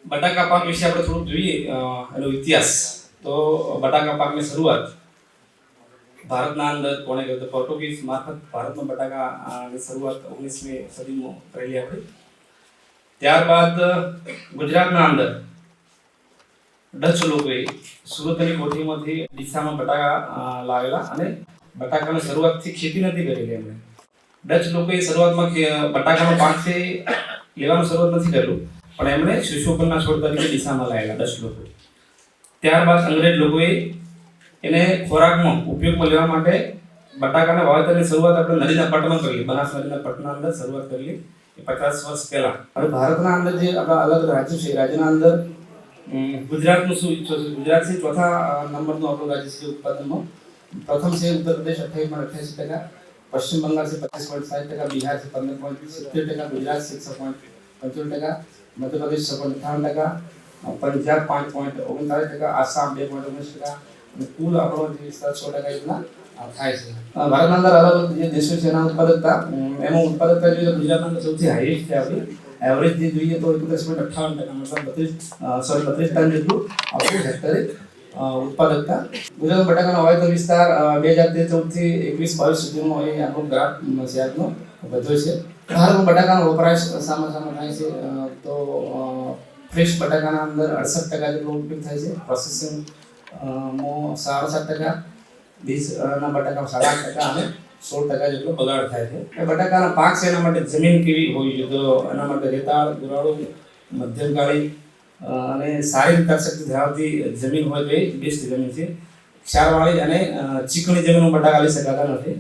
બટાકા પાક વિશે આપણે થોડુંક જોઈએ એનો ઇતિહાસ. તો બટાકા પાકની શરૂઆત ભારતના અંદર કોણે કરી? તો પોર્ટુગીઝ મારફત ભારતમાં બટાકાની શરૂઆત 19મી સદીમાં કરેલી આપણે. ત્યારબાદ ગુજરાતના અંદર ડચ લોકોએ સુરતની કોઠીમાંથી ડીસામાં બટાકા લાવેલા અને બટાકાની શરૂઆતથી ખેતી નથી કરેલી એમણે. ડચ લોકોએ શરૂઆતમાં બટાકાનો પાક છે લેવાનું શરૂઆત નથી કરેલું, પણ એમણે શિશોપનના છોડ તરીકે ડીસામાં લાવેલા ડચ લોકો. ત્યારબાદ અંગ્રેજ લોકોએ એને ખોરાકમાં ઉપયોગમાં લેવા માટે બટાકાના વાવેતરની શરૂઆત આપણે નદીના પટમાં કરી, બનાસ નદીના પટના અંદર શરૂઆત કરેલી 50 વર્ષ પહેલા. હવે ભારતના અંદર જે આપણા અલગ રાજ્યો છે, રાજ્યના અંદર ગુજરાતનું શું છે? ગુજરાત છે ચોથા નંબરનું આપણું રાજ્ય છે ઉત્પાદનમાં. પ્રથમ છે ઉત્તર પ્રદેશ 28.88%, પશ્ચિમ બંગાળ છે 25.60%, બિહાર છે 15.70%, ગુજરાત છે 6.75%, મધ્યપ્રદેશ 6.58%, પંજાબ 5.39%, આસામ 2.19%, અને કુલ આપણો જે વિસ્તાર 6% જેટલા થાય છે. ભારતના અંદર અલગ અલગ જે દેશો છે એના ઉત્પાદકતા, એમાં ઉત્પાદકતા જોઈએ તો ગુજરાતના અંદર સૌથી હાઈએસ્ટ છે આપણી. એવરેજ જે જોઈએ તો 31.58%, મતલબ 32 ટન જેટલું આપણું હેક્ટરે ઉત્પાદકતા. ગુજરાત બટાકાનો વાવેતર વિસ્તાર 2013-14 થી 21-22 સુધીમાં એ આપણો ગ્રાફ શેરનો વધ્યો છે. ભારતમાં બટાકાનો વપરાશ સામે થાય છે તો ફ્રેશ બટાકાના અંદર 68% જેટલો ઉપયોગ થાય છે, પ્રોસેસિંગ માં 7.5%, બીજના બટાકા 8.5% અને 16% જેટલો બગાડ થાય છે. બટાકાના પાક છે એના માટે જમીન કેવી હોવી જોઈએ? તો એના માટે રેતાળ, ગોરાળુ, મધ્યમ કાળી અને સારી વિકાસ શક્તિ ધરાવતી જમીન હોય તો એ બેસ્ટ જમીન છે. ક્ષારવાળી અને ચીકણી જમીનમાં બટાકા લઈ શકાતા નથી.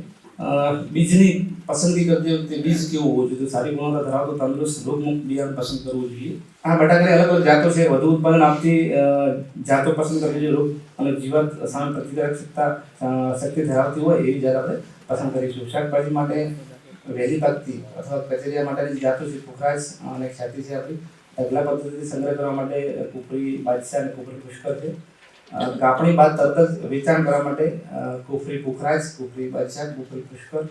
બીજની પસંદગી કરતી વખતે બીજ કેવું હોવું જોઈએ? તો સારી ગુણવત્તા ધરાવતું તંદુરસ્ત રોગમુક્ત બિયારણ પસંદ કરવું જોઈએ. આ બટાકાની અલગ અલગ જાતો છે. વધુ ઉત્પાદન આપતી જાતો પસંદ કરવી જોઈએ. રોગ અને જીવાત સામે પ્રતિકારક શક્તિ ધરાવતી હોય એવી જાત આપણે પસંદ કરીશું. શાકભાજી માટે વહેલી પાકતી અથવા કચેરિયા માટેની જાતો છે પુખરાજ અને ખ્યાતિ છે આપણી. ઢગલા પદ્ધતિથી સંગ્રહ કરવા માટે કુફરી બાદશાહ અને કુફરી પુષ્કર છે. કાપણી બાદ તરત જ વેચાણ કરવા માટે કુફરી પુખરાજ, કુફરી બાદશાહ, કુફરી પુષ્કર,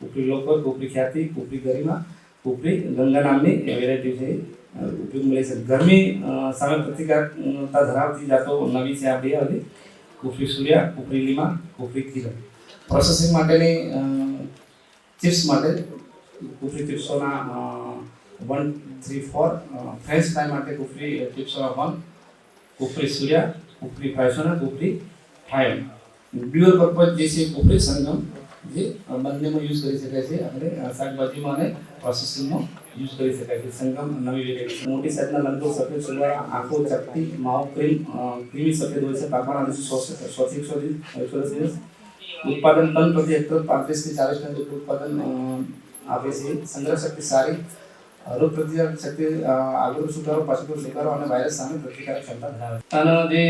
કુફરી લોકર, કુફરી ખ્યાતિ, કુફરી ગરિમા, કુફરી ગંગા નામની વેરાયટી છે ઉપયોગ મળે છે. ગરમી સામે પ્રતિકારકતા ધરાવતી જાતો નવી છે આપણી આવી. કુફરી સૂર્યા, કુફરી લીમા, કુફરી કિરણ. પ્રોસેસિંગ માટેની ચિપ્સ માટે કુફરી ચિપ્સોના 134, ફ્રેન્ચ ફ્રાય માટે કુફરી ચિપ્સોના 1, કુફરી સૂર્યા, કુફરી ફાયસોના, કુફરી ફાયમ. ડ્યુઅલ પર્પઝ જે છે કુફરી સંગમ, જે બંનેમાં યુઝ કરી શકાય છે. આપણે શાકભાજીમાં અને પ્રોસેસિંગમાં યુઝ કરી શકાય છે. સંગમ નવી વેરાયટી. મોટી સાઈઝના લંગડો, સફેદ સુરવાળા, આંખો ચપટી, માવો ક્રીમી સફેદ હોય છે. પાકવાના દિવસો 100 થી 110 દિવસ. ઉત્પાદન ટન પ્રતિ હેક્ટર 35 થી 40 ટન જેટલું ઉત્પાદન આપે છે. સંગ્રહ શક્તિ સારી, રોગ પ્રતિકારક શક્તિ, આગળ સુધારો, પાછળ સુધારો અને વાયરસ સામે પ્રતિકારક ક્ષમતા ધરાવે છે. અને જે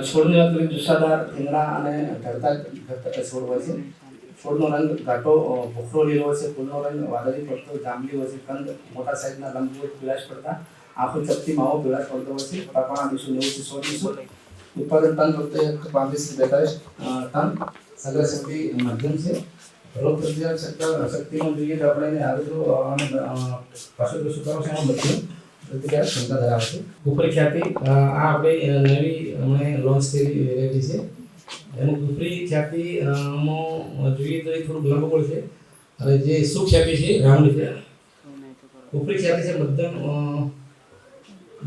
છોડની વાત કરીએ, જુસ્સાદાર, ઠીંગણા અને ઘડતા છોડ હોય છે. છોડનો રંગ ઘાટો ભૂખરો લીલો હોય છે. ફૂલનો રંગ વાદળી પડતો જાંબલી હોય છે. કંદ મોટા સાઈઝના લંબગોળ પીળાશ પડતા, આંખો ચપટી, માવો પીળાશ પડતો હોય છે. પાકવાના દિવસો 90 થી 100 દિવસો. ઉત્પાદન ટન પ્રતિ હેક્ટર 35 થી 42 ટન. સંગ્રહ શક્તિ મધ્યમ છે. રોગ પ્રતિકારક શક્તિમાં જોઈએ તો આપણે આગળ પાછળ સુધારો છે એમાં મધ્યમ પ્રતિકારક ક્ષમતા ધરાવે છે. કુફરી ખ્યાતિ આ આપણી નવી હમણાં લોન્ચ થયેલી વેરાયટી છે. એનું કુફરી ખ્યાતિ જોઈએ તો એ થોડુંક લંબગોળ છે અને જે સુખ્યાતિ છે રાઉન્ડ છે. કુફરી ખ્યાતિ છે મધ્યમ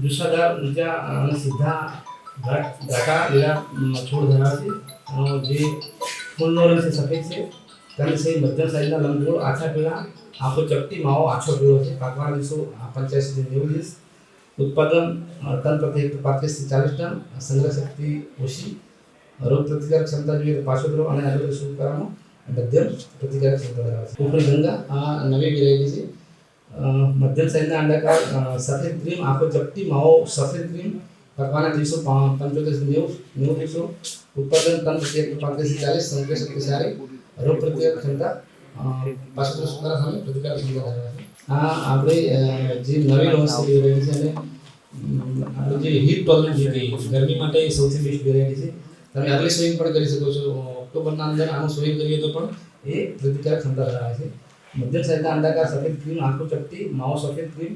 જુસ્સાદાર, ઊંચા અને સીધા ઘાટા લીલા છોડ ધરાવે છે. જે ફૂલનો રંગ છે સફેદ છે. કંદ છે મધ્યમ સાઈઝના લંબગોળ, આછા પીળા, આંખો ચપટી, માવો આછો પીળો છે. પાકવાના દિવસો 85 થી 90 દિવસ. ઉત્પાદન ટન પ્રતિ હેક્ટર 35 થી 40 ટન. સંગ્રહ શક્તિ ઓછી. રોગ પ્રતિકારક ક્ષમતા જોઈએ તો પાછોતરો અને આગળ સુધારામાં મધ્યમ પ્રતિકારક ક્ષમતા ધરાવે છે. કુફરી ગંગા આ નવી વેરાયટી છે. મધ્યમ સાઈઝના અંડાકાર, સફેદ ક્રીમ, આંખો ચપટી, માવો સફેદ ક્રીમ. પાકવાના દિવસો 75 થી 90 દિવસો. ઉત્પાદન ટન પ્રતિ હેક્ટર 35 થી 40. સંગ્રહ શક્તિ સારી, રોગ પ્રતિકારક ક્ષમતા પાછળ સુધારા સામે પ્રતિકારક ક્ષમતા ધરાવે છે. આ આપણે જે નવી લોન્ચ થયેલી વેરાયટી છે અને આપણે જે હીટ ટોલરન્ટ ગરમી માટે સૌથી બેસ્ટ વેરાયટી છે. તમે અર્લી સોઈંગ પણ કરી શકો છો. ઓક્ટોબરના અંદર આનું સોઈંગ કરીએ તો પણ એ પ્રતિકારક ક્ષમતા ધરાવે છે. મધ્યમ સાઈઝના અંડાકાર, સફેદ ક્રીમ, આંખો ચપટી, માવો સફેદ ક્રીમ,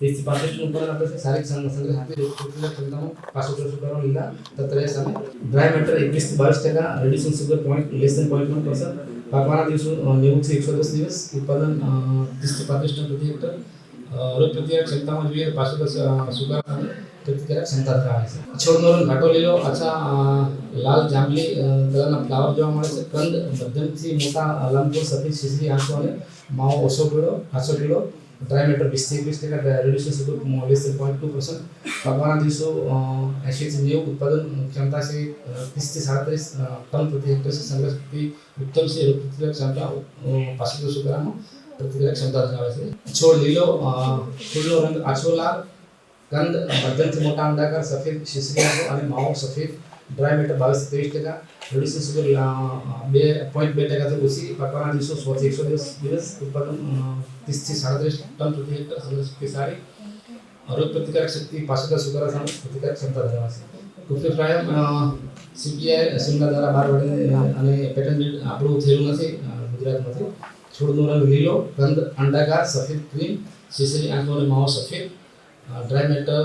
30 થી 35 ટન ઉત્પાદન આપે છે. શારીરિક સંગ્રહ શક્તિ રોગ પ્રતિરોધક ક્ષમતામાં 65% સુધારો લીલા તત્વ સામે. ડ્રાય મેટર 21 થી 22%, રેડ્યુસિંગ સુગર લેસ ધેન 0.1%. પાકવાના દિવસો 90 થી 110 દિવસ. ઉત્પાદન 30 થી 35 ટન પ્રતિ હેક્ટર. રોગ પ્રતિકારક ક્ષમતામાં જોઈએ તો 65% સુધારા અને પ્રતિકારક ક્ષમતા ધરાવે છે. છોડનો રંગ ઘાટો લીલો અથવા લાલ જાંબલી કલરના ફ્લાવર જોવા મળે છે. કંદ મધ્યમથી મોટા લંબગોળ સફેદ શીશરી આંખો અને માવો ઓછો પીળો. ડ્રાય મેટર 20 થી 21%, રેડ્યુસિંગ સુગર લેસ ધેન 0.2%. પાકવાના દિવસો 80 થી 90. ઉત્પાદન ક્ષમતા છે 30 થી 37 ટન પ્રતિ હેક્ટર. સંગ્રહ શક્તિ ઉત્તમ છે. રોગ પ્રતિકારક ક્ષમતા 65 સુધારામાં પ્રતિકારક ક્ષમતા ધરાવે છે. છોડ લીલો, ફૂલનો રંગ આછો લાલ, કંદ મધ્યમથી મોટા અંડાકાર સફેદ શીશરી આંખો અને માવો સફેદ. ડ્રાય મેટર 22 થી 23%, રેડ્યુસિંગ સુગર 2.2% ઓછી. પાકવાના દિવસો 100 થી 110 દિવસ. ઉત્પાદન 30 થી 37 ટન પ્રતિ હેક્ટર. સંગ્રહ શક્તિ સારી. રોગ પ્રતિકારક શક્તિ 65 સુધારા સામે પ્રતિકારક ક્ષમતા ધરાવે છે. કુફરી ફ્રાયમ સીપીઆઈ સિમલા દ્વારા બહાર વડે અને પેટર્ન આપણું થયેલું નથી ગુજરાતમાંથી. છોડનો રંગ લીલો, કંદ અંડાકાર સફેદ ક્રીમ, શીશરી આંખો અને માવો સફેદ. ડ્રાય મેટર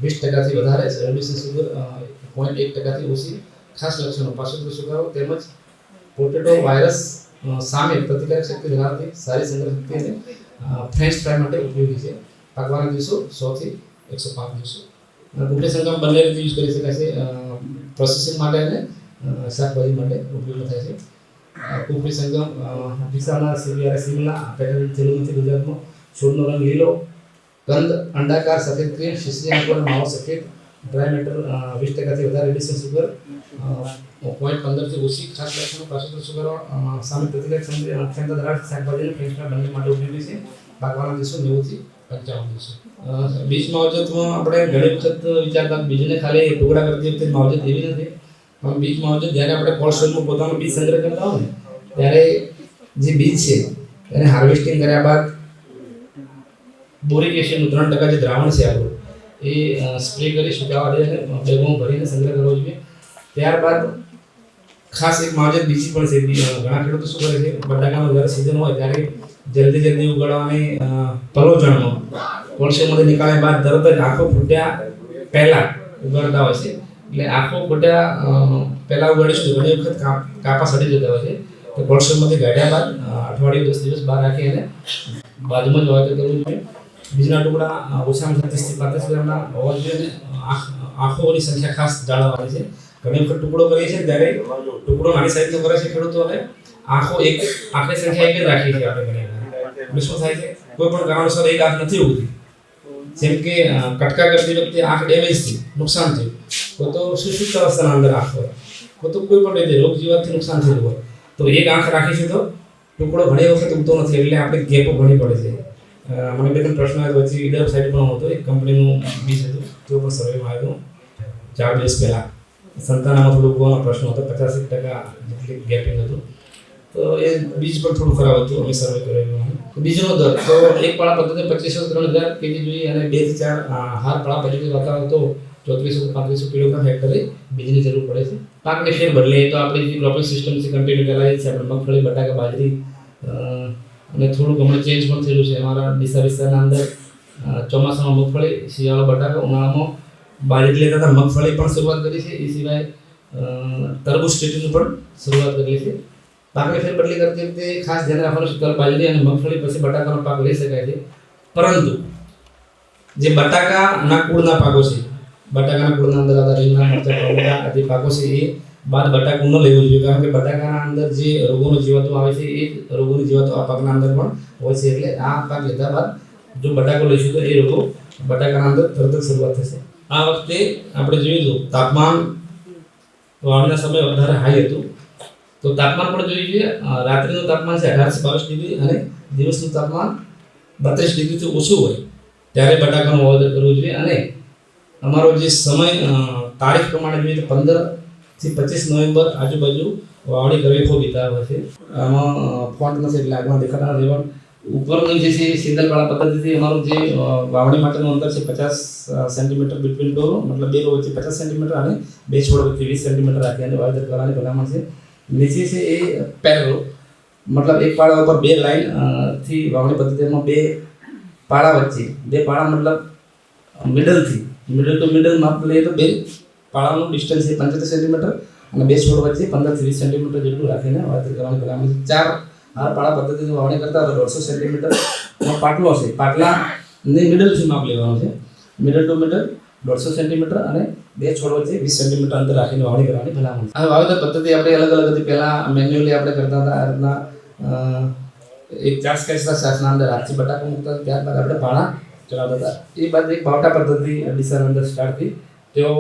20%થી વધારે, રેડ્યુસિંગ સુગર 0.1%થી ઓછી. ખાસ લક્ષણો 65% સુધારો તેમજ પોટેટો વાયરસ સામે પ્રતિકારક શક્તિ ધરાવતી સારી સંગ્રહ શક્તિ અને ફ્રેન્ચ ફ્રાય માટે ઉપયોગી છે. પાકવાના દિવસો 100 થી 105 દિવસો. કુફરી સંગમ બંને રીતે યુઝ કરી શકાય છે. પ્રોસેસિંગ માટે અને શાકભાજી માટે ઉપયોગ થાય છે. કુફરી સંગમ ડીસાના સીવીઆર સિમલા પેટર્ન થયેલું નથી ગુજરાતમાં. છોડનો રંગ લીલો, કંદ અંડાકાર સફેદ ક્રીમ, શીશરી આંખો અને માવો સફેદ. ડ્રાય મેટર 20%થી વધારે, રેડ્યુસિંગ સુગર 0.15થી ઓછી. ખાસ લક્ષણો 65% સુગર સામે પ્રતિકારક ક્ષમતા ધરાવતી શાકભાજી અને ફ્રેન્ચ ફ્રાય બંને માટે ઉપયોગી છે. પાકવાના દિવસો 90 થી 55 દિવસો. બીજ માવજતમાં આપણે ઘણી વખત વિચારતા બીજને ખાલી ટુકડા કરતી વખતે માવજત એવી નથી, પણ બીજ માવજત જ્યારે આપણે કોલ્ડ સ્ટોરમાં પોતાનો બીજ સંગ્રહ કરતા હોય ને ત્યારે જે બીજ છે એને હાર્વેસ્ટિંગ કર્યા બાદ બોરિક એસિડનું 3% જે દ્રાવણ છે આપણું એ સ્પ્રે કરી સુકાવા દે અને બેગોમાં ભરીને સંગ્રહ કરવો જોઈએ. ત્યારબાદ ખાસ એક માવજત બીજી પણ છે. ઘણા ખેડૂતો શું કરે છે, બટાકાનો જ્યારે સિઝન હોય ત્યારે જલ્દી ઉગાડવાની પલોજણમાં કોલસેમાંથી નીકાળ્યા બાદ તરત જ આંખો ફૂટ્યા પહેલાં ઉગાડતા હોય છે. એટલે આંખો ફૂટ્યા પહેલાં ઉગાડીશું તો ઘણી વખત કાપા સડી જતા હોય છે. તો કોલસેમાંથી કાઢ્યા બાદ અઠવાડિયું 10 દિવસ બહાર રાખી અને બાજુમાં જ વાવેતર કરવું જોઈએ. બીજના ટુકડા ઓછામાં ઓછા 30 થી 35 ગ્રામના હોવા જોઈએ. આંખોની સંખ્યા ખાસ જાળવવાની છે. ઘણી વખત ટુકડો કરીએ છીએ ત્યારે ટુકડો નાની સાઈઝનો કરે છે ખેડૂતો અને આંખની સંખ્યા એક જ રાખીએ છીએ આપણે ઘણી વખત. શું થાય છે, કોઈ પણ કારણસર એક આંખ નથી ઉગતી, જેમ કે કટકા કરતી વખતે આંખ ડેમેજ થઈ, નુકસાન થયું, તો સુષુપ્ત અવસ્થાના અંદર આંખ હોય, તો કોઈ પણ રીતે રોગ જીવાતથી નુકસાન થયું હોય તો એક આંખ રાખીશું તો ટુકડો ઘણી વખત ઉગતો નથી. એટલે આપણે ગેપો ઘણી પડે છે. મને બે ત્રણ પ્રશ્ન આવ્યો પછી ઈડર સાઈડ પણ હતો, એક કંપનીનું બીજ હતું તો પણ સર્વેમાં આવ્યું 4 દિવસ પહેલાં. સંતાનામાં થોડું ઉગવાનો પ્રશ્ન હતો, 85% જેટલી ગેપિંગ હતું, તો એ બીજ પણ થોડું ખરાબ હતું. અમે સર્વે કરેલું. બીજનો દર તો એક પાળા પદ્ધતિ 2500-3000 kg જોઈએ અને 2 થી 4 હાર પાળા પદ્ધતિ વાપરવા તો 3400-3500 કિલોગ્રામ હેક્ટરે બીજની જરૂર પડે છે. પાકને ફેર બદલે તો આપણી જે ક્રોપિંગ સિસ્ટમ છે કન્ટિન્યુ ચલાવીએ છીએ. આપણે મગફળી, બટાકા, બાજરી અને થોડુંક હમણાં ચેન્જ પણ થયેલું છે અમારા ડીસા વિસ્તારના અંદર. ચોમાસામાં મગફળી, શિયાળો બટાકા, ઉનાળામાં બાજરી લેતા હતા. મગફળી પણ શરૂઆત કરી છે. એ સિવાય તરબૂચ ખેતીની પણ શરૂઆત કરી છે. પાકની ફેરબદલી કરતી વખતે ખાસ ધ્યાન રાખવાનું છે. તલ, બાજરી અને મગફળી પછી બટાકાનો પાક લઈ શકાય છે. પરંતુ જે બટાકાના કુળના પાકો છે, બટાકાના કુળના અંદર આવતા રીંગણા, મરચાં, ટોમેટા આદિ પાકો છે, એ બાદ બટાકું ન લેવું જોઈએ. કારણ કે બટાકાના અંદર જે રોગોની જીવાતો આવે છે એ રોગોની જીવાતો આ પાકના અંદર પણ હોય છે. એટલે આ પાક લીધા બાદ જો બટાકો લઈશું તો એ રોગો બટાકાના અંદર તરત જ શરૂઆત થશે. આ વખતે આપણે જોયું તો તાપમાન વાવણીના સમયે વધારે હાઈ હતું, તો તાપમાન પણ જોઈ જોઈએ. રાત્રિનું તાપમાન છે 18 થી 22 ડિગ્રી અને દિવસનું તાપમાન 32 ડિગ્રીથી ઓછું હોય ત્યારે બટાકાનું વાવેતર કરવું જોઈએ. અને અમારો જે સમય તારીખ પ્રમાણે જોઈએ તો 15 થી 25 નવેમ્બર આજુબાજુ વાવણી કરવી ખૂબ હિતાવહ હોય છે. આમાં ફોન્ટ નથી એટલે આગળ દેખાતા નથી, પણ ઉપરનું જે છે સિંગલવાળા પદ્ધતિથી અમારું જે વાવણી માટેનું અંતર છે 50 સેન્ટીમીટર બિટવીન ડોર, મતલબ બે રો વચ્ચે 50 સેન્ટીમીટર અને બે છોડ વચ્ચે 20 સેન્ટીમીટર રાખી અને વાવેતર કરવાની ભલામણ છે. નીચે છે એ પેરેલો, મતલબ એક પાળા ઉપર 2 લાઈન થી વાવણી પદ્ધતિમાં 2 પાળા વચ્ચે બે પાળા મતલબ મિડલ ટુ મિડલ માપ લઈએ તો બે પાળાનું ડિસ્ટન્સ છે 75 સેન્ટીમીટર અને બે છોડ વચ્ચે 15 થી 20 સેન્ટીમીટર જેટલું રાખીને વાવેતર કરવાની ભલામણ છે. 4 હાર પાળા પદ્ધતિથી વાવણી કરતા હોય તો 150 સેન્ટીમીટર નો પાટલો છે, પાટલાની મિડલથી માપ લેવાનું છે. મિડલ ટુ મિડલ 150 સેન્ટીમીટર અને બે છોડ વચ્ચે 20 સેન્ટીમીટર અંતર રાખીને વાવણી કરવાની ભલામણ છે. આ વાવેતર પદ્ધતિ આપણે અલગ અલગ હતી. પહેલા મેન્યુઅલી આપણે કરતા હતા. આ રીતના એક ચાર સ્કેચના શાસના અંદર હાથથી બટાકા મૂકતા હતા. ત્યારબાદ આપણે પાળા ચલાવતા હતા. એ બાદ એક બાવટા પદ્ધતિ ડીસર અંદર સ્ટાર્ટ થઈ. તેઓ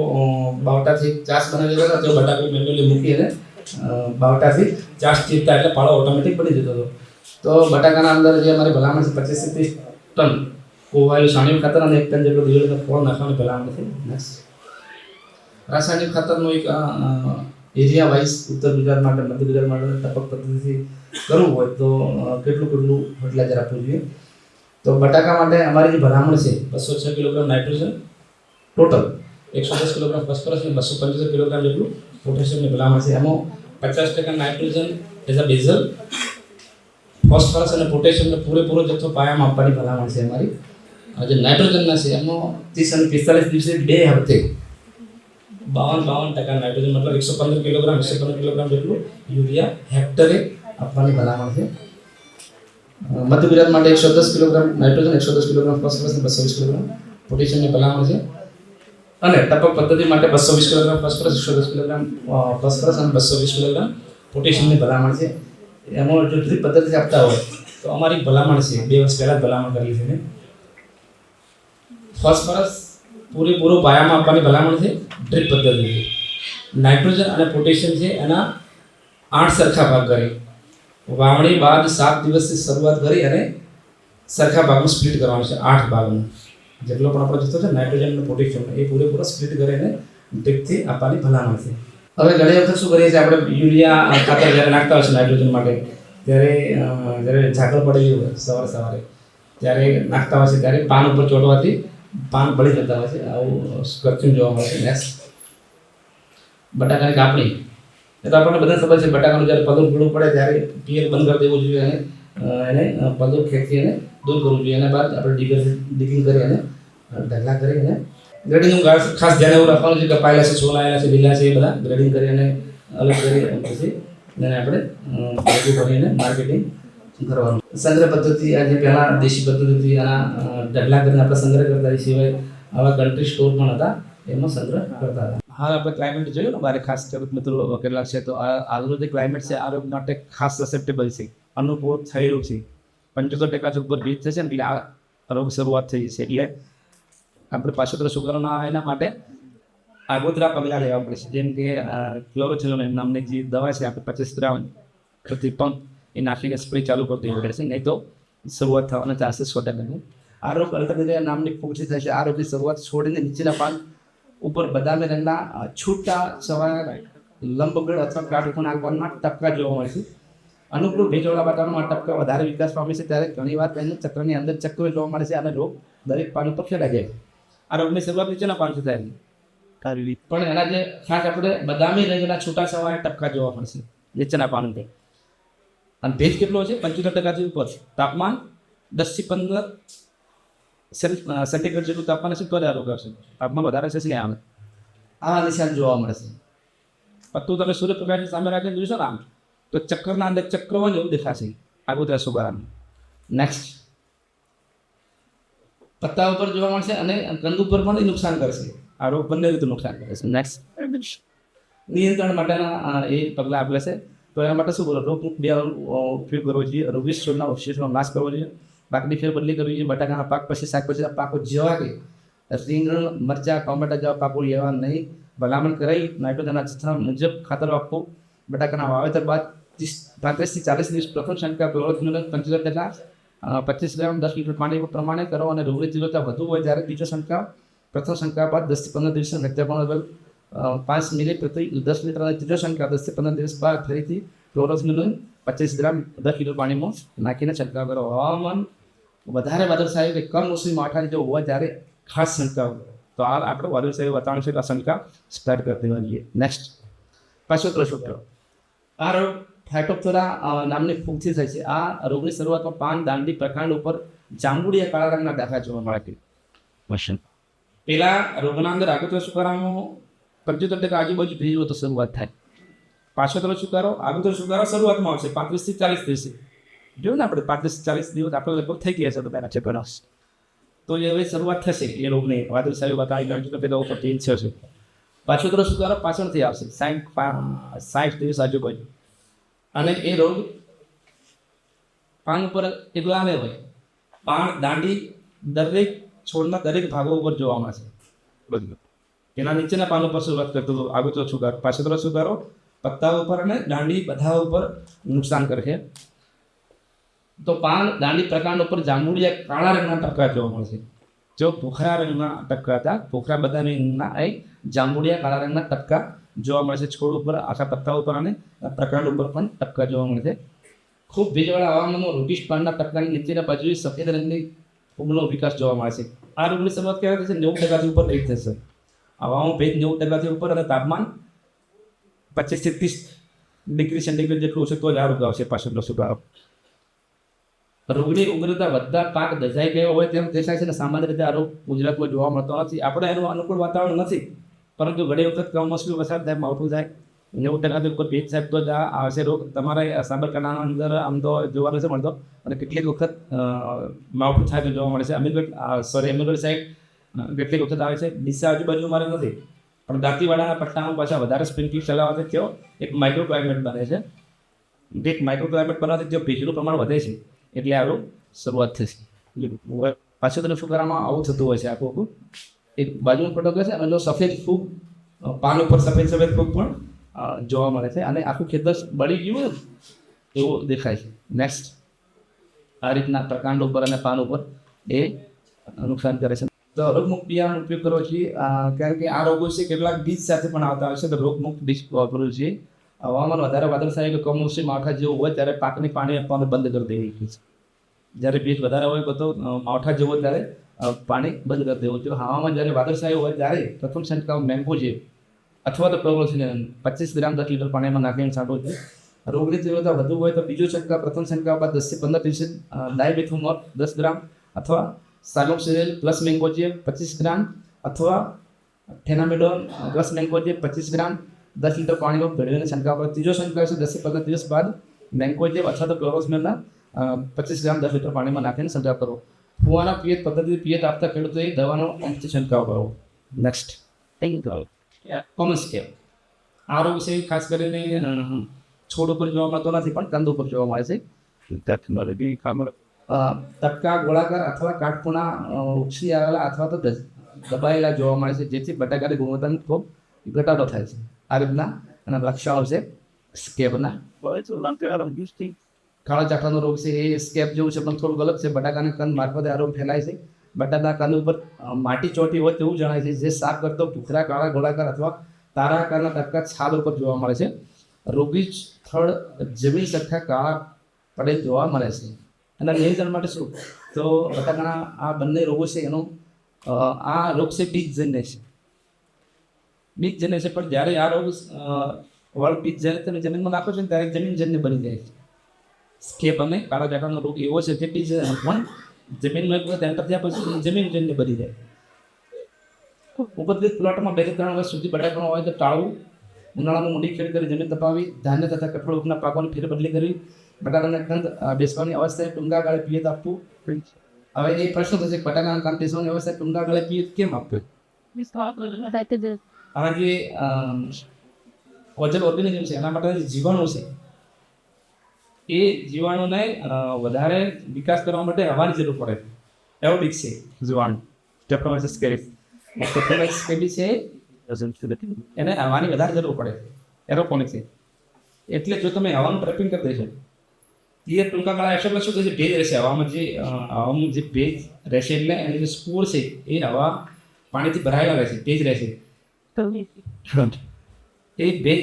બાવટાથી ચાસ બનાવી દેતા હતા. તેઓ બટાકા મેન્યુઅલી મૂકી અને બાવટાથી ચાસ ચીરતા એટલે પાળો ઓટોમેટિક બની જતો હતો. તો બટાકાના અંદર જે અમારી ભલામણ છે 25 થી 30 ટન કોવાયું છાણિયું ખાતર અને 1 ટન જેટલો દિવેલીનો ફોળ નાખવાની ભલામણ છે. રાસાયણિક ખાતરનો એક એરિયા વાઇઝ ઉત્તર ગુજરાત માટે, મધ્ય ગુજરાત માટે ટપક પદ્ધતિથી કરવું હોય તો કેટલું ફર્ટિલાઇઝર આપવું જોઈએ. તો બટાકા માટે અમારી જે ભલામણ છે 206 kilogram nitrogen total, 110 kilogram phosphorus અને 275 કિલોગ્રામ જેટલું પોટેશિયમની ભલામણ છે. એમાં 50% nitrogen as a basal, phosphorus અને પોટેશિયમને પૂરેપૂરો જથ્થો પાયામાં આપવાની ભલામણ છે અમારી. જે નાઇટ્રોજનના છે એમાં 30 અને 45 દિવસે 2 હપ્તે 52% નાઇટ્રોજન મતલબ 115 કિલોગ્રામ જેટલું યુરિયા હેક્ટરે આપવાની ભલામણ છે. મધ્ય ગુજરાત માટે 110 કિલોગ્રામ નાઇટ્રોજન, 110 કિલોગ્રામ ફોસ્ફરસ અને 220 કિલોગ્રામ પોટેશિયમની ભલામણ છે. અને ટપક પદ્ધતિ માટે 220 કિલોગ્રામ ફોસ્ફરસ, 110 કિલોગ્રામ ફોસ્ફરસ અને 220 કિલોગ્રામ પોટેશિયમની ભલામણ છે. એમાં જો ડ્રીપ પદ્ધતિ આપતા હોય તો અમારી ભલામણ છે 2 વર્ષ પહેલાં જ ભલામણ કરેલી છે. ફોસ્ફરસ પૂરેપૂરો પાયામાં આપવાની ભલામણ છે ડ્રીપ પદ્ધતિથી. નાઇટ્રોજન અને પોટેશિયમ છે એના 8 સરખા ભાગ કરી વાવણી બાદ 7 દિવસથી શરૂઆત કરી અને સરખા ભાગમાં સ્પ્લિટ કરવાનું છે. 8 ભાગમાં જેટલો પણ આપણો જથ્થો છે નાઇટ્રોજન અને પોટેશિયમ એ પૂરેપૂરો સ્પ્લિટ કરીને ડ્રીપથી આપવાની ભલામણ છે. હવે ઘણી વખત શું કરીએ છીએ આપણે યુરિયા ખાતર જ્યારે નાખતા હોય છે નાઇટ્રોજન માટે, જ્યારે ઝાકળ પડેલી હોય સવારે ત્યારે નાખતા હોય છે, ત્યારે પાન ઉપર ચોંટવાથી પાન બળી જતા હોય છે. આવું સ્કર્ચિંગ જોવા મળે છે. નેક્સ્ટ બટાકાની કાપણી. એ તો આપણને બધાને ખબર છે બટાકાનું જ્યારે પદું પીળું પડે ત્યારે પિયર બંધ કરી દેવું જોઈએ અને એને પદું ખેંચી અને દૂર કરવું જોઈએ. એના બાદ આપણે ડિગિંગ કરી અને ઢગલા કરી અને ગ્રેડિંગ ખાસ ધ્યાન એવું રાખવાનું છે કે પાયેલા છે, છોલાયેલા છે, લીલા છે, એ બધા ગ્રેડિંગ કરી અને અલગ કરી પછી એને આપણે ભેગું કરીને માર્કેટિંગ કરવાનું. સંગ્રહ પદ્ધતિ આજે પહેલાં દેશી પદ્ધતિથી આના ઢગલા કરીને આપણે સંગ્રહ કરતા. એ સિવાય આવા કન્ટ્રી સ્ટોર પણ હતા, એમાં સંગ્રહ કરતા હતા. હાલ આપણે ક્લાઇમેટ જોયું ને મારે ખાસ ખેડૂત મિત્રો કેટલાક છે તો હાલનું જે ક્લાઇમેટ છે આરોગ્ય માટે ખાસ સસેપ્ટેબલ છે, અનુકૂળ થયેલું છે. 75% ઉપર ભેજ થશે ને એટલે આ રોગ શરૂઆત થઈ છે. એટલે આપણે પાછોતરા સુધારણા એના માટે આગોતરા પગલાં લેવા પડશે. જેમ કે ક્લોરોથેલોન નામની જે દવા છે આપણે 25 ગ્રામ પ્રતિ પંપ એ નાખીને સ્પ્રે ચાલુ કરતી હોય છે, નહીં તો શરૂઆત થવાના ચાન્સીસ 100%. આ રોગ અલ્ટરનેરિયા નામની ફૂગ થાય છે. આ રોગની શરૂઆત છોડીને નીચેના પાન ઉપર બદામી રંગના છૂટા છવાયા લંબગોળ અથવા કાટખૂણા આકારના ટપકા જોવા મળે છે. અનુકૂળ ભેજવાળા વાતાવરણમાં ટપકા વધારે વિકાસ પામે છે ત્યારે ઘણીવાર તેને ચક્રની અંદર ચક્કર જોવા મળે છે અને રોગ દરેક પાન ઉપર ફેલાઈ જાય. આ રોગની શરૂઆત નીચેના પાનથી થાય પણ એના જે ખાસ આપણે બદામી રંગના છૂટા છવાયા ટપકા જોવા મળશે નીચેના પાન ઉપર. અને ભેજ કેટલો છે 75% ઉપર, તાપમાન 10 થી 15 સેન્ટીગ્રેડ જેટલું તાપમાન હશે તો રોગ આવશે. તાપમાન વધારે છે કે આમ આ નિશાન જોવા મળે છે. પત્તું તમે સૂર્યપ્રકાશની સામે રાખીને જોશો ને આમ તો ચક્રના અંદર ચક્ર હોય એવું દેખાશે આગોતરા સુધારાનું. નેક્સ્ટ પત્તા ઉપર જોવા મળશે અને કંદ ઉપર પણ એ નુકસાન કરશે. આ રોગ બંને રીતે નુકસાન કરે છે. નેક્સ્ટ નિયંત્રણ માટેના એ પગલાં આપેલા છે. તો એના માટે શું બોલો રોગ ઉપયોગ કરવો જોઈએ, રોગીશ છોડના અવશેષોનો નાશ કરવો જોઈએ, પાકની ફેરબદલી કરવી જોઈએ. બટાકાના પાક પછી શાકભાજીના પાકો જેવા કે રીંગણ, મરચાં, ટોમેટા જેવા પાકો લેવા નહીં. ભલામણ કરાઈ નાઇટ્રોજનના જથ્થા મુજબ ખાતર આપવું. બટાકાના વાવેતર બાદ 35 થી 40 દિવસ પ્રથમ શંકા ક્લોરોથેલોન 25 ગ્રામ 10 લીટર પાણી પ્રમાણે કરો અને રોગની તીવ્રતા વધુ હોય ત્યારે બીજો શંકા પ્રથમ શંકા બાદ 10 થી 15 દિવસે વ્યક્તિપણ 5 મિલી પ્રતિ 10 લીટર અને ત્રીજો શંકા 10 થી 15 દિવસ બાદ ફરીથી ક્લોરોથેલોન 25 ગ્રામ 10 લીટર પાણીમાં નાખીને છંટકાવ કરો. હવામાન વધારે વાદળછાયું કે કમ મોસમી માવઠાની જો હોય ત્યારે ખાસ શંકા તો આ આપણે વાદળછાયું વાતાવરણ છે તો આ શંકા સ્ટાર્ટ કરતી હોઈએ. નેક્સ્ટ પાછોતરા સુધારો. આ રોગ ફાઇટોપ્થોરા નામની ફૂગથી થાય છે. આ રોગની શરૂઆતમાં પાન, દાંડી, પ્રકાંડ ઉપર જાંબુડિયા કાળા રંગના ડાઘા જોવા મળે છે. પેલા રોગના અંદર આગોતરા સુકારામાં 75% આજુબાજુ ભેજ હોય તો શરૂઆત થાય. પાછોતરો સુકારો આગોતરો સુકારો શરૂઆતમાં આવશે 35 થી 40 દિવસે. જોયું ને આપણે 35 થી 40 દિવસ આપણે લગભગ થઈ ગયા છે તો પહેલા ચેપરસ. તો એ હવે શરૂઆત થશે એ રોગની વાદળછાયું વાતાવરણ તો પેલા ઉપર ચેન્જ થશે. પાછોતરો સુકારો પાછળથી આવશે 60 દિવસ આજુબાજુ. અને એ રોગ પાન ઉપર એકલો આવે હોય, પાન દાંડી દરેક છોડના દરેક ભાગો ઉપર જોવા મળશે. બધું એના નીચેના પાન ઉપર શરૂઆત કરતો હતો આગોતરો સુકારો, પાછોતરો સુકારો પત્તા ઉપર અને દાંડી બધા ઉપર નુકસાન કરે છે. તો પાન દાંડી પ્રકાંડ ઉપર જાંબુડિયા કાળા રંગના ટપકા જોવા મળશે. જો ભૂખરા રંગના ટપકા હતા, ભૂખરા બદામી રંગના એ જાંબુડિયા કાળા રંગના ટપકા જોવા મળશે. છોડ ઉપર, આખા પત્તા ઉપર અને પ્રકાંડ ઉપર પણ ટપકા જોવા મળશે. ખૂબ ભેજવાળા હવામાનમાં રૂટિશ પાનના ટપકાની નીચેના બાજુએ સફેદ રંગની ફૂગનો વિકાસ જોવા મળશે. આ રોગની શરૂઆત ક્યારે થશે? 90% ઉપર ભેજ થશે. હવામાં ભેજ 90% ઉપર અને તાપમાન 25 થી 30 ડિગ્રી સેન્ટીગ્રેડ જેટલું હશે તો જ આ રોગ આવશે પાછળનો સુકારો. રોગની ઉગ્રતા વધતા પાક દઝાઈ ગયો હોય તેમ દેખાય છે અને સામાન્ય રીતે આ રોગ ગુજરાતમાં જોવા મળતો નથી. આપણે એનું અનુકૂળ વાતાવરણ નથી, પરંતુ ઘણી વખત કમોસમી વરસાદ થાય, માવઠું થાય, 90% ઉપર ભેજ સાહેબ તો જ આ આવશે રોગ. તમારા સાબરકાંઠાના અંદર આમ તો જોવા નથી મળતો અને કેટલીક વખત માવઠું થાય તો જોવા મળે છે. અમીરગઢ સાઈડ કેટલીક વખત આવે છે. ડીસા આજુબાજુ મારે નથી, પણ દાંતીવાડાના પટ્ટામાં પાછા વધારે સ્પ્રિંકલિંગ ચલાવવાથી તેઓ એક માઇક્રો ક્લાઇમેટ બને છે. એક માઇક્રો ક્લાઇમેટ બનાવવાથી તેઓ ભેજનું પ્રમાણ વધે છે, એટલે આ રોગ શરૂઆત થશે. પાછોતરો સુકારામાં આવું થતું હોય છે. આખું એક બાજુનો ફોટો છે અને સફેદ ફૂગ, પાન ઉપર સફેદ ફૂગ પણ જોવા મળે છે અને આખું ખેતર બળી ગયું હોય એવું દેખાય છે. નેક્સ્ટ, આ રીતના પ્રકાંડ ઉપર અને પાન ઉપર એ નુકસાન કરે છે. તો રોગમુક્ત બિયારણનો ઉપયોગ કરવો જોઈએ, કારણ કે આ રોગો છે કેટલાક બીજ સાથે પણ આવતા હોય છે. તો રોગમુક્ત બીજ વાપરવું જોઈએ. હવામાન વધારે વાદળછાયું કે કમોસમી માવઠા જેવું હોય ત્યારે પાકને પાણી આપવાનું બંધ કરી દેવું જોઈએ. જ્યારે ભેજ વધારે હોય તો માવઠા જેવો ત્યારે પાણી બંધ કરી દેવું જોઈએ. હવામાન જ્યારે વાદળછાયું હોય ત્યારે પ્રથમ છંટકાવ મેંગો છે અથવા તો પ્રોગ્લોસિન 25 ગ્રામ 10 લીટર પાણીમાં નાખીને છાંટવો જોઈએ. રોગની તીવ્રતા વધુ હોય તો બીજો છંટકાવ પ્રથમ છંટકાવ બાદ 10 થી 15 દિવસે ડાયમિથોમોર 10 ગ્રામ અથવા સાલોક્સિલ પ્લસ મેંગોજેબ 25 ગ્રામ અથવા થેનામિડોન પ્લસ મેંગોજેબ 25 ગ્રામ 10 લીટર પાણીમાં ભેળવીને છંટકાવ કરો. ત્રીજો છંટકાવ છે 10 થી 15 દિવસ બાદ મેંગોજેબ અથવા તો ક્લોરોસમેલના 25 ગ્રામ 10 લીટર પાણીમાં નાખીને છંટકાવ કરવો. ફુવાના પિયત પદ્ધતિ પિયત આપતા ખેડૂતોએ દવાનો પંપથી છંટકાવ કરવો. Next, common scab. આ રોગ છે ખાસ કરીને છોડ ઉપર જોવા મળતો નથી, પણ કંદ ઉપર જોવા મળે છે. તબકા ગોળાકાર અથવા કાટખૂણા ઉછળી આવેલા અથવા તો દબાયેલા જોવા મળે છે, જેથી બટાકાની ગુણવત્તામાં ખૂબ ઘટાડો થાય છે. આ રીતના એના લક્ષણો છે સ્કેપના. કાળા ચાકડાનો રોગ છે એ સ્કેપ જેવું છે, પણ થોડુંક અલગ છે. બટાકાના કંદ મારફતે આ રોગ ફેલાય છે. બટાકાના કંદ ઉપર માટી ચોટી હોય તેવું જણાય છે, જે સાફ કરતો ભૂખરા કાળા ગોળાકાર અથવા તારા આકારના ટપકા છાલ ઉપર જોવા મળે છે. રોગી સ્થળ જમીન સરખા કાળા પડે જોવા મળે છે. અને નિયંત્રણ માટે શું? તો બટાકાના આ બંને રોગો છે એનો આ રોગ છે બીજજન્ય છે. બીજજન્ય છે, પણ જ્યારે આ રોગ વળ બીજ જ્યારે તમે જમીનમાં નાખો છો ને ત્યારે જમીનજન્ય બની જાય છે. સ્કેપ અને કાળા ચાકડાનો રોગ એવો છે કે બીજ પણ જમીનમાં એન્ટર થયા પછી જમીનજન્ય બની જાય. ઉપરથી પ્લોટમાં 2 થી 3 વર્ષ સુધી બટાકાનો હોય તો ટાળવું. ઉનાળામાં મૂડી ખેડ કરી જમીન તપાવી, ધાન્ય તથા કઠોળ ઉપના પાકોની ફેરબદલી કરવી. બટાકાના કંદ બેસવાની અવસ્થાએ ટૂંકા ગાળે પિયત આપવું. હવે એ પ્રશ્ન થશે કે બટાકાના કંદ બેસવાની અવસ્થાએ ટૂંકા ગાળે પિયત કેમ આપવું? આ જે ઓજલ ઓર્ગેનિઝમ છે એના માટે જીવાણુ છે, એ જીવાણુને વધારે વિકાસ કરવા માટે હવાની જરૂર પડે. એરોબિક છે જીવાણુ, સ્ટેપ્ટોમાઇસિસ કેરીસ છે, એને હવાની વધારે જરૂર પડે. એરોપોનિક છે, એટલે જો તમે હવાનું ટ્રેપિંગ કરી દેશો એ ટૂંકા ગાળા એટલે શું થશે? ભેજ રહેશે હવામાં, જે ભેજ રહેશે એટલે એની જે સ્પોર છે એ હવા પાણીથી ભરાયેલા રહેશે, ભેજ રહેશે. એ ભેજ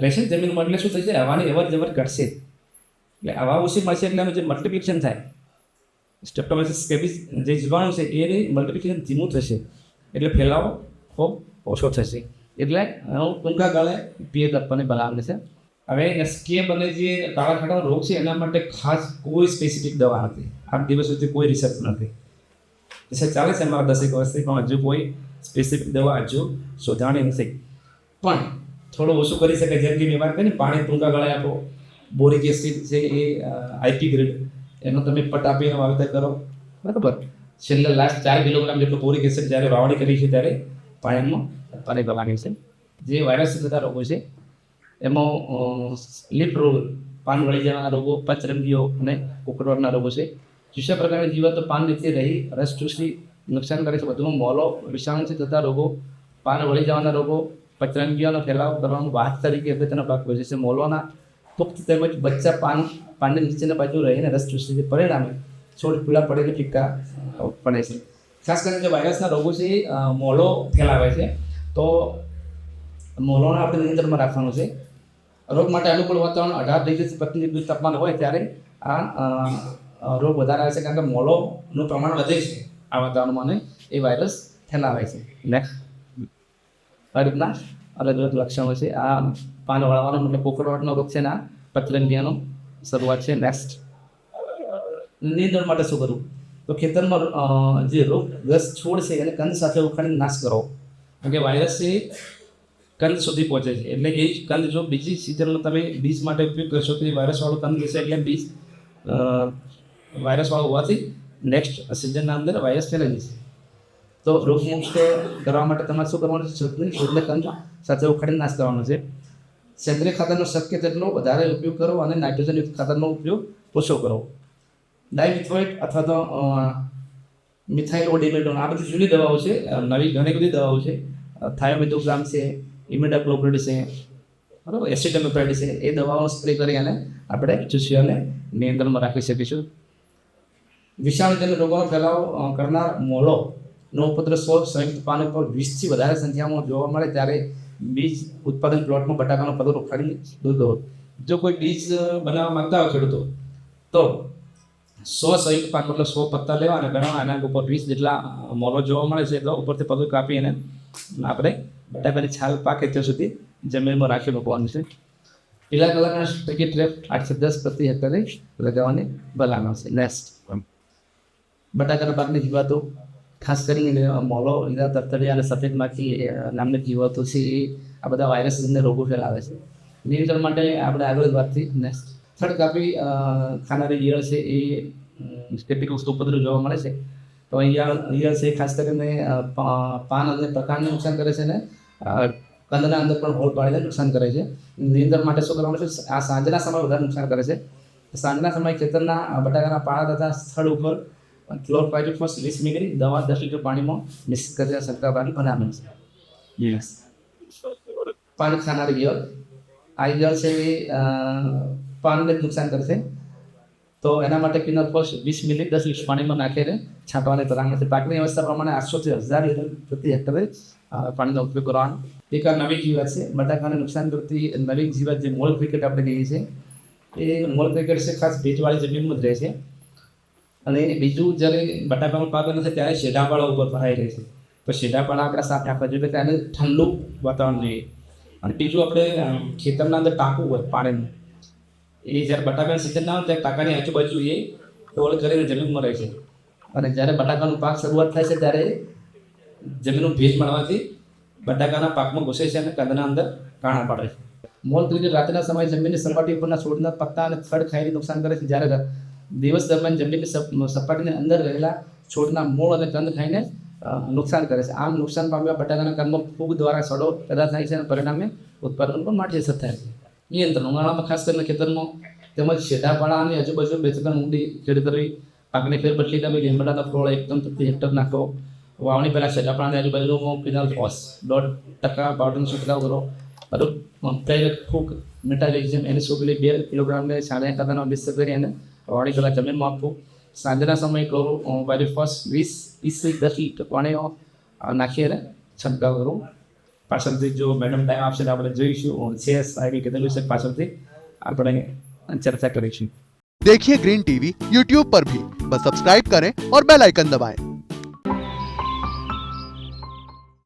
રહેશે જમીનમાં એટલે શું થશે? હવાની અવર જવર ઘટશે, એટલે હવા ઓછી મળશે એટલે એનું જે મલ્ટિપ્લિકેશન થાય, સ્ટેપ્ટોમાઇસિસ કેરીસ જે જીવાણુ છે એની મલ્ટિપ્લિકેશન ધીમું થશે, એટલે ફેલાવો ખૂબ ઓછો થશે. એટલે ટૂંકા ગાળે પિયત આપવાની બરાબર છે. હવે સ્કેપ અને જે કાળા ખાડાનો રોગ છે એના માટે ખાસ કોઈ સ્પેસિફિક દવા નથી. 8 દિવસ સુધી કોઈ રિસર્ચ નથી. રિસર્ચ ચાલે છે અમારા 10 વર્ષથી, પણ હજુ કોઈ સ્પેસિફિક દવા હજુ શોધાણી નથી. પણ થોડું ઓછું કરી શકાય. જેમ કે મેં વાત કરી ને, પાણી ટૂંકા ગાળે આપો. બોરિક એસિડ છે એ આઈપી ગ્રેડ, એનો તમે પટ આપીને વાવેતર કરો, બરાબર. છેલ્લે લાસ્ટ 4 કિલોગ્રામ જેટલું બોરિક એસિડ જ્યારે વાવણી કરી છે ત્યારે પાણીમાં પાણી કરવાની છે. જે વાયરસ થતા રોગો છે એમાં લીફ રોગ, પાન વળી જવાના રોગો, પચરંગીઓ અને કુકરવાના રોગો છે. ચૂસ્યા પ્રકારની જીવાતો પાન નીચે રહી રસ ચૂસી નુકસાન કરે છે. વધુમાં મોલો વિષાણુથી થતા રોગો, પાન વળી જવાના રોગો, પચરંગીઓનો ફેલાવ કરવાનું વાત તરીકે અગત્યનો ભાગ ભજવે છે. મોલોના પુખ્ત તેમજ બચ્ચા પાનની નીચેના બાજુ રહીને રસ ચૂસે છે. પરિણામે છોડ પીળા પડેલી ફીકા પડે છે. ખાસ કરીને જે વાયરસના રોગો છે એ મોલો ફેલાવે છે. તો મોલોને આપણે નિયંત્રણમાં રાખવાનું છે. રોગ માટે અનુકૂળ વાતાવરણ 18 ડિગ્રીથી 25 ડિગ્રી તાપમાન હોય ત્યારે આ રોગ વધારે આવે છે, કારણ કે મોલોનું પ્રમાણ વધે છે આ વાતાવરણમાં અને એ વાયરસ ફેલાવે છે. નેક્સ્ટ આ રીતના અલગ અલગ લક્ષણો છે. આ પાન વળવાનો મતલબ કોકરવાટનો રોગ છે ને આ પતરંગિયાનો શરૂઆત છે. નેક્સ્ટ નિયંત્રણ માટે શું કરવું? તો ખેતરમાં જે રોગગ્રસ્ત છોડ છે એને કંદ સાથે ઉખાડીને નાશ કરો. કારણ કે વાયરસ એ કંદ સુધી પહોંચે છે. એટલે એ કંદ જો બીજી સિઝનમાં તમે બીજ માટે ઉપયોગ કરશો તો એ વાયરસવાળું કંદ જશે, એટલે બીજ વાયરસવાળું હોવાથી નેક્સ્ટ સિઝનના અંદર વાયરસ ફેલાઈ જશે. તો રોગમુક્ત કરવા માટે તમારે શું કરવાનું છે? છોડને કંદ સાથે ઉખાડીને નાશ કરવાનો છે. સેન્દ્રિય ખાતરનો શક્ય તેટલો વધારે ઉપયોગ કરો અને નાઇટ્રોજનયુક્ત ખાતરનો ઉપયોગ ઓછો કરો. ડાયમિથોએટ અથવા તો મિથાઇલ ઓડિમેટોન, આ બધી જૂની દવાઓ છે. નવી ઘણી બધી દવાઓ છે. થાયોમિથોગ્રામ છે, ઇમિડાક્લોપ્રિડ છે, બરાબર, એસિટામિપ્રાઇડ છે. એ દવાઓ સ્પ્રે કરી અને આપણે ચૂસ્યાને નિયંત્રણમાં રાખી શકીશું. વિષાણુજન્ય રોગોનો ફેલાવ કરનાર મોલોનો ઉપદ્રવ સંયુક્ત પાન પર 20થી વધારે સંખ્યામાં જોવા મળે ત્યારે બીજ ઉત્પાદન પ્લોટમાં બટાકાનો પદો ઉખાડી દૂર કરો. જો કોઈ બીજ બનાવવા માંગતા હોય ખેડૂતો, તો 100 સંયુક્ત પાન મતલબ 100 પત્તા લેવા અને ગણવા, એના ઉપર 20 જેટલા મોલો જોવા મળે છે તો ઉપરથી પદો કાપી અને આપણે બટાકાની છાલ પાકે ત્યાં સુધી જમીનમાં રાખી મૂકવાનું છે. પીળા કલરના સ્ટિકી ટ્રેપ 8 થી 10 પ્રતિ હેક્ટરે લગાવવાની ભલામણ છે. નેક્સ્ટ બટાકાના પાકની જીવાતો, ખાસ કરીને મોલો, ઈડા તરતડિયા અને સફેદ માખી નામની જીવાતો છે એ આ બધા વાયરસને રોગો ફેલાવે છે. નિયંત્રણ માટે આપણે આગળ વાતથી નેક્સ્ટ થડ કાપી ખાનારી ઈયળ છે એ કેટલીક વસ્તુ ઉપદ્રવ જોવા મળે છે. તો ઈયળ છે ખાસ કરીને પાન અને પ્રકાંડને નુકસાન કરે છે અને કંદના અંદર પણ હોળ પાડીને નુકસાન કરે છે. નિયંત્રણ માટે શું કરવાનું છે? આ સાંજના સમય વધારે નુકસાન કરે છે. સાંજના સમયે ખેતરના બટાકાના પાળા તથા સ્થળ ઉપર ક્લોરપાયરિફોસ 20 મિલી દવા 10 લીટર પાણીમાં મિક્સ કરીને સરકારવાની બનાવે છે. યસ, પાન ખાનારી ઈયળ, આ ઈયળ છે એ પાનને નુકસાન કરશે. તો એના માટે કિનોફોસ 20 મિલી 10 લીટર પાણીમાં નાખીને છાંટવાની તરાંગ છે. પાકની અવસ્થા પ્રમાણે 800 થી 1000 લીટર પ્રતિ હેક્ટરે પાણીનો ઉપયોગ કરવાનો. એક આ નવી જીવાત છે બટાકાને નુકસાન કરતી નવી જીવાત, જે મોલ ક્રિકેટ આપણે કહીએ છીએ. એ મોલ ક્રિકેટ છે ખાસ ભેજવાળી જમીનમાં જ રહે છે. અને બીજું, જ્યારે બટાકાનો પાક નથી ત્યારે શેઢાપાળા ઉપર ભરાઈ રહે છે. તો શેઢાપાળા આપણે સાફ રાખવા જોઈએ, ત્યારે ઠંડુ વાતાવરણ જોઈએ. અને બીજું, આપણે ખેતરના અંદર ટાંકવું હોય પાણીનું, એ જ્યારે બટાકાની સિઝન ના હોય ત્યારે ટાંકાની આજુબાજુ એ હોળ કરીને જમીનમાં રહે છે. અને જ્યારે બટાકાનો પાક શરૂઆત થાય છે ત્યારે જમીનનું ભેજ મળવાથી બટાકાના પાકમાં ઘૂસે છે અને કંદના અંદર કાણા પાડે છે. મોલ ક્રિકેટ રાત્રિના સમયે જમીનની સપાટી ઉપરના છોડના પત્તા અને થડ ખાઈને નુકસાન કરે છે, જ્યારે દિવસ દરમિયાન જમીનની સપાટીની અંદર રહેલા છોડના મૂળ અને કંદ ખાઈને નુકસાન કરે છે. આમ નુકસાન પામ્યા બટાકાના કંદમાં ફૂગ દ્વારા સડો પેદા થાય છે અને પરિણામે ઉત્પાદન પણ માઠી અસર થાય છે. નિયંત્રણ ઉનાળામાં ખાસ કરીને ખેતરમાં તેમજ શેઢાપાળાની આજુબાજુ 2 ઊંડી ખેડ કરવી. પાકની ફેરબદલી કરવી. લીમડાના ફ્લોર 1 પ્રતિ હેક્ટર નાખો. વાવણી પહેલાં શેઢાપાળાની આજુબાજુમાં કિનોફોસ 0.5% પાવડરનો છંટકાવ કરો. પ્રેરક ફૂગ મેટાલિઝમ એને સોગલી 2 કિલોગ્રામને છાણિયા ખાતરના મિશ્ર કરી અને વાવણી પહેલાં જમીનમાં આપવું. સાંજના સમયે ક્લોરોપાયરિફોસ 20 થી 10 લીટર પાણી નાખી અને છંટકાવ કરવો. પાછળથી જો મેડમ ટાઈમ આપશે તો આપણે જોઈશું છે સાહેબે કીધેલું છે, પાછળથી આપણે चर्चा करेंगे. देखिए ग्रीन टीवी यूट्यूब पर भी, बस सब्सक्राइब करें और बेल आइकन दबाएं.